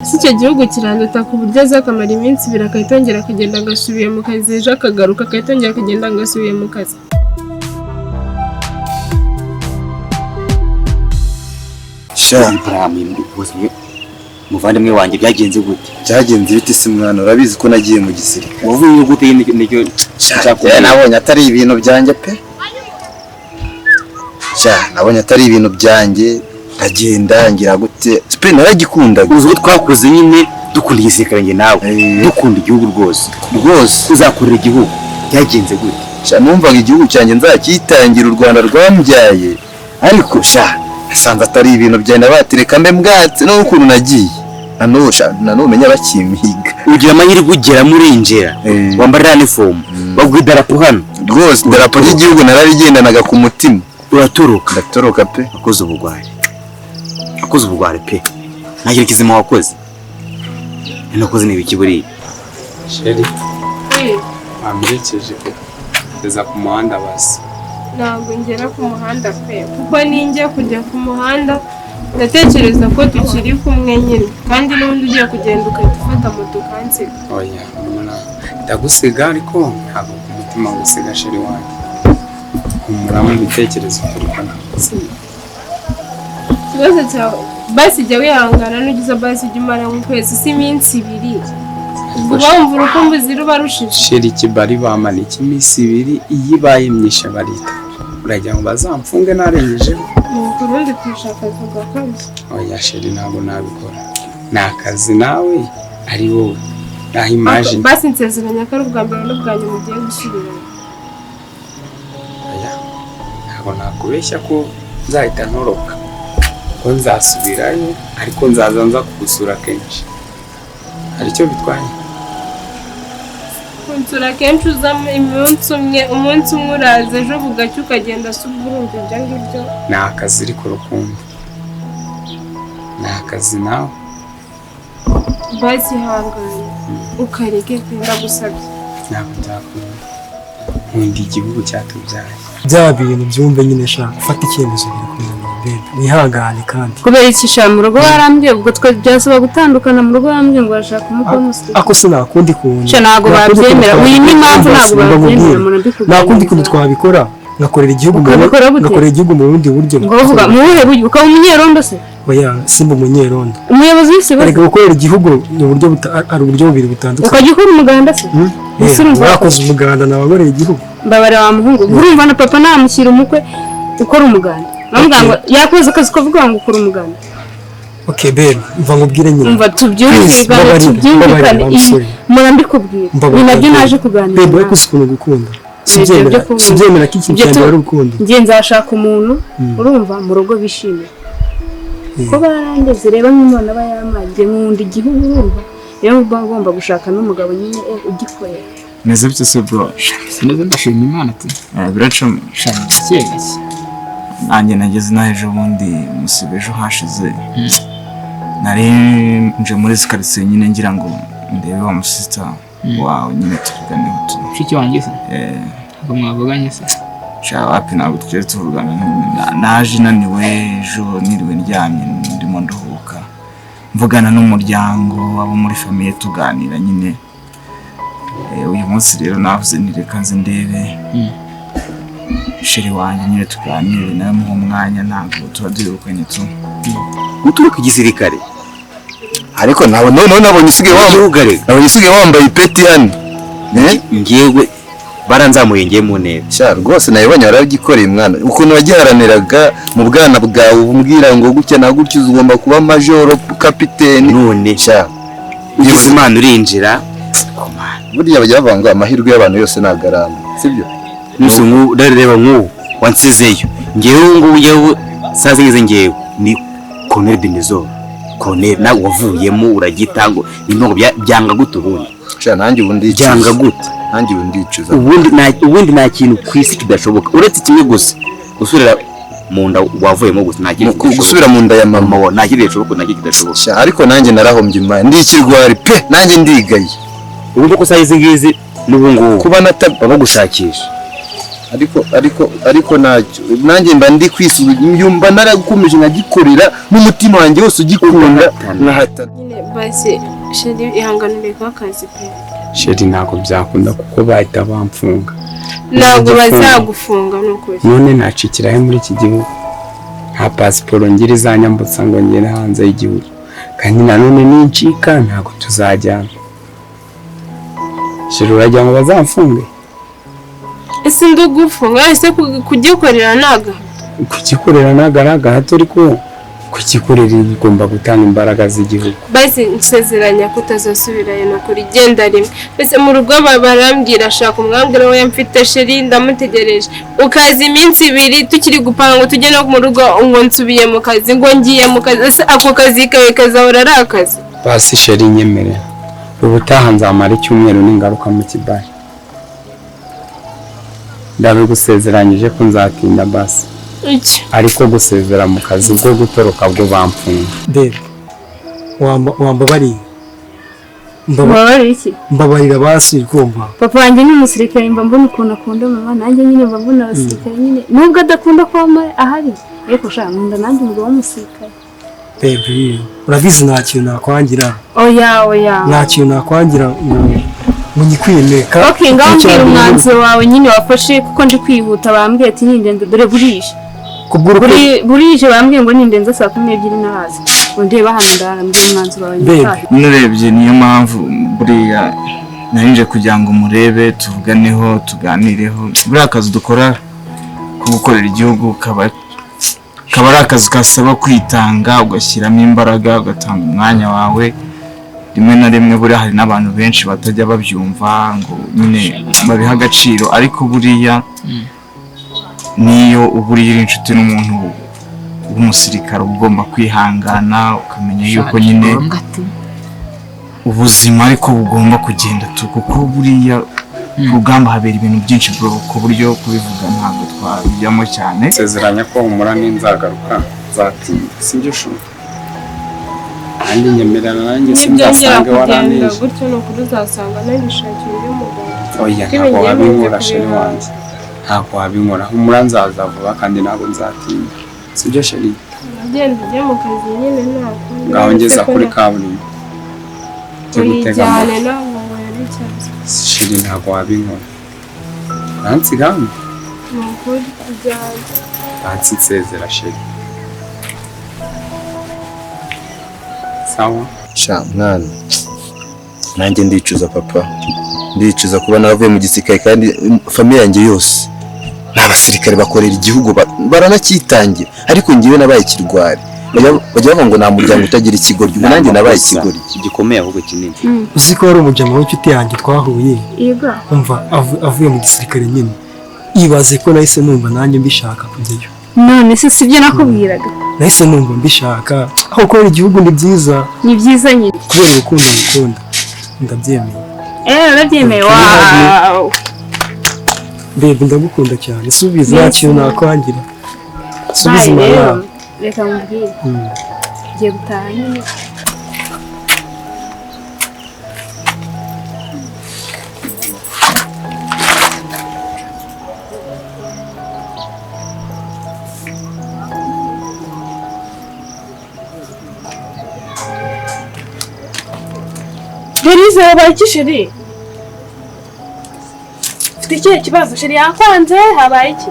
si icyo gihugu kiranduta ku buryo azakamara iminsi 2 akayitongera akagenda agasubiye mu kazi ejo akagaruka akayitongera akagenda agasubiye mu kazi. Muvandimwe wanjye byagenze gute? Byagenze bite se mwana? Urabizi ko nagiye mu gisirikare. Wavuye gute n'icyo cyakubye? Nabonye atari ibintu byanjye pe. Nabonye atari ibintu byanjye. Agenda ngira gute? Pe naragikunda. Uzi ko twakoze nyine dukunda igisirikare nge nawe. Dukunda igihugu rwose. Uzakorera igihugu. Byagenze gute? Numvaga igihugu cyanjye nzakitangira u Rwanda rwambyaye. Ariko sanze atari ibintu byenda batireka mbe mbwatse no ukuntu nagiye. Nanumenya bakimiga. Ugira amahirwe ugera muri injera. Wambarira uniform. Bagwidarapo hano. Rwose idarapo ry'igihugu nararigendanaga ku mutima. Uratoroka. Ndatoroka pe. Akoze ubugwari pe. Ntagira kizima wakoze. Nakoze n'ibiki buri. Sheri. Amberekeje kugeza ku muhanda basi. Ntabwo ngera ku muhanda pe. Kuko ninjye kujya ku muhanda ndatekereza ko tukiri kumwe nyine kandi n'undi ugiye kugenda ukafata moto kanse. Oya, ndagusiga ariko ntabwo ku mutima gusiga sheri wanjye. Kumuramo ibitekerezo turukana. Kibazo cyawe basi jya wihangana n'ugize basi jya umara nk'ukwezi si iminsi 2. Ubwo wumva urukumbu ziruba rushije. Sheri kibari bamana iminsi 2 iyi baye myisha barita. Urajya ngo bazamfunge narengeje. Nuko urundi twishaka vuga kabisa. Oya sheri ntabwo nabikora. Nakazi nawe ari wowe. Naho imagine. Basi nsezeranya ko ari ubwa mbere n'ubwa nyuma ugiye gusubira. Oya. Ntabwo nakubeshya ko nzahita ntoroka. Ko nzasubirayo ariko nzaza kugusura kenshi. Hari icyo bitwaye? Kunsura kenshi uzamo umunsi umwe uraza ejo bugacya ukagenda suburundu ibyo ngibyo. Ni akazi ariko rukumbi. Ni akazi nawe. Basi hanganye ukareke ndagusabye. Ntabwo byakunda. Nkunda igihugu cyatubyaye. Bya bintu byumve nyine shaka ufata icyemezo birakunanira bebe. Wihangane kandi. Kubera iki sha mu rugo warambye ubwo twe byasaba gutandukana mu rugo warambye ngo bashaka umukomusi. Ako sinakundi kuntu. Sha nago babyemera. Uyi ni mpamvu nago babyemera munabikubwira. Nakundi kuntu twabikora ngakorera igihugu mu bundi buryo. Ngo uvuga mu buhe buryo ukaba umunyerondo se? Oya simba umunyerondo. Umuyobozi wese ariko gukorera igihugu ni uburyo ari uburyo bubiri butandukanye. Ukajya ukora umuganda se? Urakoze umuganda nabakorera igihugu. Mbabara wa muhungu urumva na papa namushyira umukwe ukora umuganda. Namubwira ngo yakoze akazi ko vuga ngo ukora umuganda. Okay babe mva ngubwire nyine. Umva tubyumvikane murambikubwira. Ni nabyo naje kuganira. Babe we kusikuna gukunda. Sibyemera ko ikintu cyane ari urukundo. Ngiye nzashaka umuntu urumva mu rugo bishimye. Ko barandeze reba nk'umwana aba yamagiye nk'undi igihugu urumva. Rero ngomba gushaka n'umugabo nyine ugikorera. Neza byo se bro. Sineze ndashima Imana ati. Biraca shangike. Nanjye nageze naheje ubundi musibejo hashize. Nari nje muri quartier nyine ngira ngo ndebe wa musista wawe nyine tuvugane utu. Shiki wanjye se? Ngo mwavuganye se? Wapi ntabwo twese tuvugana. Naje naniwe ejo niriwe ndyamye ndimo nduhuka. Mvugana n'umuryango abo muri famille tuganira nyine. Uyu munsi rero navuze nireka nze ndebe. Sheri wanjye nyine tuganire nawe mu mwanya ntabwo tuba duherukanye tu. Uturuka igisirikare. Ariko nabonye usigaye wambaye ipeti hano. Ngewe baranzamuye ngiye mu ntebe. Sha rwose nayibonye waragikoreye mwana. Ukuntu wagiharaniraga mu bwana bwawe umbwira ngo gutya na gutya ugomba kuba majoro kapiteni. None sha ugize Imana urinjira. Burya bajya bavanga amahirwe y'abantu yose nagarama. Sibyo? Nusu reba nk'ubu wansizeyo. Ngewe yewe sazigeze ngewe ni Colonel Benezor. Colonel nawe wavuyemo uragitango intongo byanga gute ubundi. Sha nanjye ubundi byanga gute. Nanjye ubundi icuza. Ubundi nta kintu kwisi kidashoboka. Uretse kimwe gusa. Usubira mu nda wavuyemo gusa nta kintu. Gusubira mu nda ya mama wa nta kintu gishoboka nta kintu kidashoboka. Sha ariko nanjye narahombye Imana. Ndikirwari pe nanjye ndigaye. Ubundi ko sayize ngizi n'ubungu kuba baba gushakisha. ariko nanjye mba ndi kwisubiza naragukomeje nkagikorera n'umutima wanjye wose ugikunda nkahata nyine basi sheri ihanganire akazi pe sheri ntabwo byakunda kuko bahita bamfunga ntabwo bazagufunga n'ukuri none nacikirahe muri iki gihugu nta pasiporo ngira izanyambutsa ngo ngere hanze y'igihugu kandi nanone nincika ntabwo tuzajyana sheri uragira ngo bazamfunge ese ndugufunga ese kugikorera ntaga hato ariko kugikorera igomba gutanga imbaraga z'igihugu basi nsezeranya kutazasubirayo no kuri genda rimwe bese mu rugo barambwira ashaka umwambwira we mfite sheri ndamutegereje ukaza iminsi 2 tukiri gupanga ngo tujye no mu rugo ngo nsubiye mu kazi ngo ngiye mu kazi ese ako kazi kawe kazahora ari akazi basi sheri nyemere ubutaha nzamara icyumweru n'ingaruka mu kibaya ndabigusezeranyije ko nzatinda basi ariko gusezera mu kazi bwo gutoroka bwo bamfunga Bebe wambabariye iki mbabarira basi kumva papa wanjye ni umusirikare mba mbona ukuntu akunda mama nanjye nyine mba mbona abasirikare nyine nubwo adakunda kuba ahari ariko shaka nkunda nanjye umugabo w'umusirikare Bebe urabizi nta kintu nakwangira oya nta kintu nakwangira munyikwimeka okay ngaho mbwira umwanzuro wawe nyine wafashe kuko ndi kwihuta bambwiye ati nindenze dore burije bambwiye ngo nindenze saa 12 n'ahazi ngo ndeba hano ndambwira umwanzuro wawe nurebye niyo mpamvu buriya narinje kugira ngo murebe tuvuganeho tuganireho buriya akazi dukora ko gukorera igihugu kaba ari akazi kasaba kwitanga ugashyiramo imbaraga ugatanga umwanya wawe rimwe na rimwe buriya hari n'abantu benshi batajya babyumva ngo nyine babiha agaciro ariko buriya niyo uburiye inshuti n'umuntu w'umusirikare ugomba kwihangana ukamenya yuko nyine ubuzima ariko bugomba kugenda kuko buriya urugamba habera ibintu byinshi bro ku buryo kubivuga ntabwo twabijyamo cyane sezeranya ko humura n'inzagaruka zatinda sibyo shuri kandi nyemerana nanjye sinzasanga waranije gutyo no kuzasanga nabishakira undi mugabo oya ntabwo wabinkora sheri wanjye ntabwo wabinkora humura nzaza vuba kandi ntabwo nzatinda sibyo sheri agenda ujya mu kazi nyine ntabwo ngaho ngeza kuri kaburimbo cyane ntabwo wari cyane sheri ntabwo wabinkora nansigamo ni ukuri kujyana bansitsezera sheri sawa sha mwana nanjye ndicuza papa ndicuza kuba naravuye mu gisirikare kandi famille yanjye yose n'abasirikare bakorera igihugu baranakitangira ariko ngiwe nabaye ikirwari bajya bavuga ngo nta muryango utagira ikigoryi nanjye nabaye ikigoryi gikomeye ahubwo kinini uzi ko ari umujama w'inshuti yanjye twahuye umva avuye mu gisirikare nyine ibaze ko nahise numva nanjye mbishaka kujyayo none se sibyo nakubwiraga nahise numva mbishaka aho gukorera igihugu ni byiza nyine kubera urukundo ngukunda ndabyemeye urabyemeye waw Bebe ndagukunda cyane subiza nta kintu nakwangira subiza imana reka mubwire ngiye gutaha nyine Berize wabaye iki sheri? Ufite ikihe kibazo sheri yakwanze habaye iki?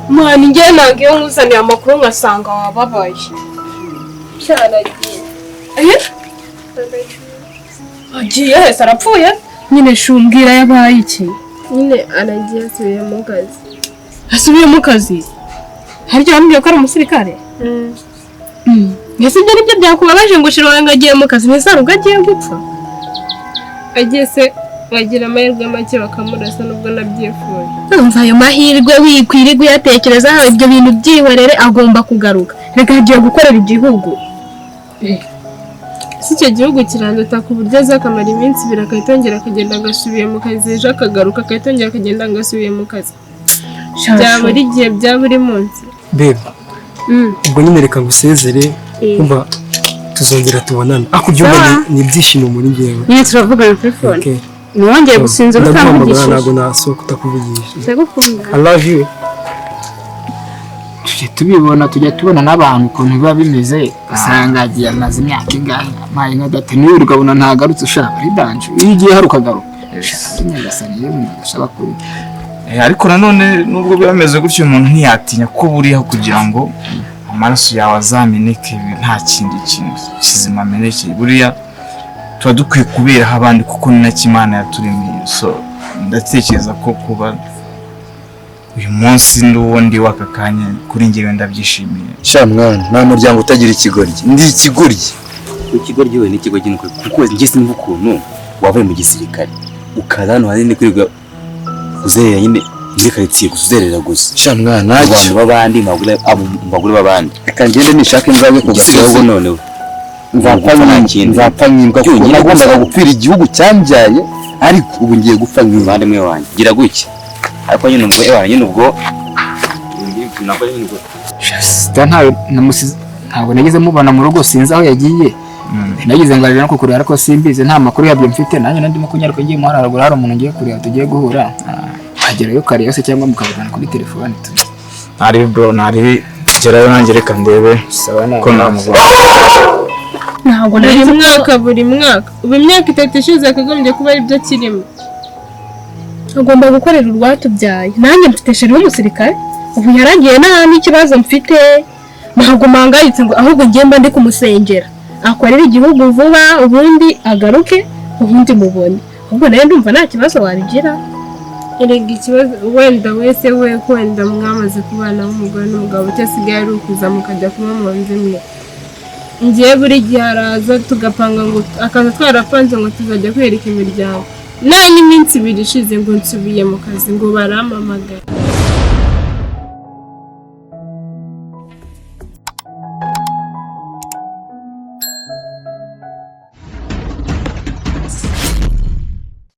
Mwana njye nange yo nkuzaniye amakuru ngasanga wababaye. Cyaragiye. Agiye hese arapfuye? Nyine shumbwira yabaye iki? Nyine aragiye asubiye mu kazi. Asubiye mu kazi? Harya wambwiye ko ari umusirikare? Ese ibyo nibyo byakubabaje ngo shira ngo agiye mu kazi ntisaruga agiye gupfa agiye se wagira amahirwe make bakamurasa nubwo nabyifuye umva ayo mahirwe wikwirirwa yatekereza ibyo bintu byihorere agomba kugaruka reka agiye gukorera igihugu si icyo gihugu kiranduta ku buryo azakamara iminsi 2 akayitongera akagenda agasubiye mu kazi ejo akagaruka akayitongera akagenda agasubiye mu kazi bya buri gihe bya buri munsi Bebe ubwo nyine reka ngusezere kumva tuzongera tubonana akubyumva ni ibyishimo muri ngewe nyine turavugana kuri phone Niwongeye gusinzira utamvugishije. Ntabwo nasohoka utakuvugisha. Ndagukunda. I love you. tujya tubona n'abantu ukuntu biba bimeze usanga agiye amaze imyaka ingahe amaye nka data niwe ukabona ntagarutse ushaka ari danje iyo ugiye hari ukagaruka nyagasani yewe ndashaka kuri ariko nanone nubwo bimeze gutyo umuntu ntiyatinya ko buriho kugira ngo amaraso yawe azameneke nta kindi kintu kizima ameneke buriya tuba dukwiye kuberaho abandi kuko ni na kimana yaturemeye so ndatekereza ko kuba uyu munsi n'uwundi w'aka kanya kuri njyewe ndabyishimiye. Sha mwana nta muryango utagira ikigoryi ndi ikigoryi. Ikigoryi we n'ikigoryi nuko kuko njye simva ukuntu wavuye mu gisirikare ukaza hano hanini kwiga uzerera nyine muri karitsiye gusuzerera gusa. Sha mwana nacyo babandi mbagure babandi reka ngende nishaka imbaraga ku gasogo noneho nzapfa nkimbwa kuko nagombaga gupfira igihugu cyambyaye ariko ubu ngiye gupfa nkimbwa mwe wanjye gira guke ariko nyine ubwo nyine ubwo nako nyine ubwo sita ntabwo nageze mubana mu rugo sinzi aho yagiye nagize ngo ariko kurira ariko simbize nta makuru yabyo mfite nanjye ndimo kunyaruka ngiye mu haragura hari umuntu ngiye kurira tugiye guhura agerayo kare yose cyangwa mukavugana kuri telefone ntari bro ntari gerayo nanjye reka ndebe ko namubona ntabwo nari mwaka buri mwaka ubu imyaka 3 ishize akagombye kuba ari byo kirimo agomba gukorera urwatubyaye nanjye mfite sheri w'umusirikare ubu yaragiye nta n'ikibazo mfite ntabwo mpangayitse ngo ahubwo ngemba ndi kumusengera akorera igihugu vuba ubundi agaruke ubundi mubone ahubwo nayo ndumva nta kibazo wabigira erega ikibazo wenda wese we kwenda mwamaze kubana n'umugore n'umugabo cyasigaye ari ukuza mukajya kuba mu nzu imwe ngiye buri gihe araza tugapanga ngo akaza twarapanze ngo tuzajya kwereka imiryango nta n'iminsi 2 ishize ngo nsubiye mu kazi ngo barampamagara